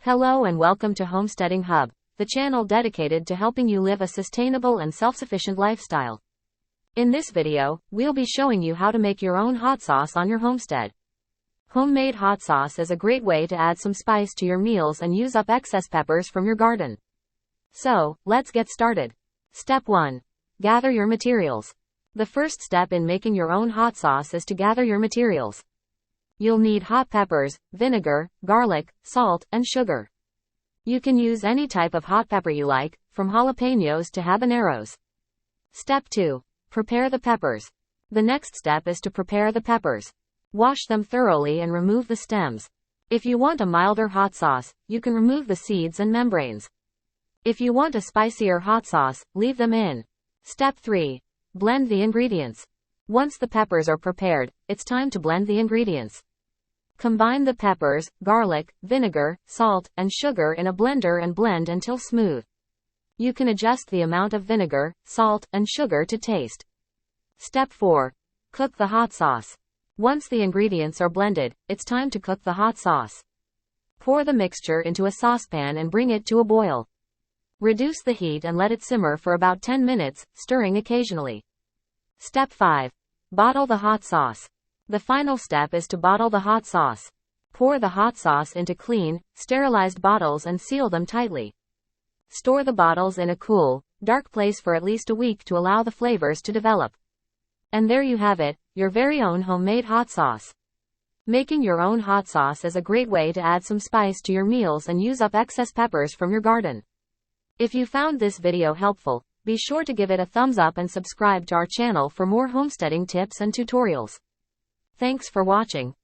Hello and welcome to Homesteading Hub, the channel dedicated to helping you live a sustainable and self-sufficient lifestyle. In this video, we'll be showing you how to make your own hot sauce on your homestead. Homemade hot sauce is a great way to add some spice to your meals and use up excess peppers from your garden. So, let's get started. Step 1. Gather your materials. The first step in making your own hot sauce is to gather your materials. You'll need hot peppers, vinegar, garlic, salt, and sugar. You can use any type of hot pepper you like, from jalapenos to habaneros. Step 2. Prepare the peppers. The next step is to prepare the peppers. Wash them thoroughly and remove the stems. If you want a milder hot sauce, you can remove the seeds and membranes. If you want a spicier hot sauce, leave them in. Step 3. Blend the ingredients. Once the peppers are prepared, it's time to blend the ingredients. Combine the peppers, garlic, vinegar, salt, and sugar in a blender and blend until smooth. You can adjust the amount of vinegar, salt, and sugar to taste. Step 4. Cook the hot sauce. Once the ingredients are blended, it's time to cook the hot sauce. Pour the mixture into a saucepan and bring it to a boil. Reduce the heat and let it simmer for about 10 minutes, stirring occasionally. Step 5. Bottle the hot sauce. The final step is to bottle the hot sauce. Pour the hot sauce into clean, sterilized bottles and seal them tightly. Store the bottles in a cool, dark place for at least a week to allow the flavors to develop. And there you have it, your very own homemade hot sauce. Making your own hot sauce is a great way to add some spice to your meals and use up excess peppers from your garden. If you found this video helpful, be sure to give it a thumbs up and subscribe to our channel for more homesteading tips and tutorials. Thanks for watching.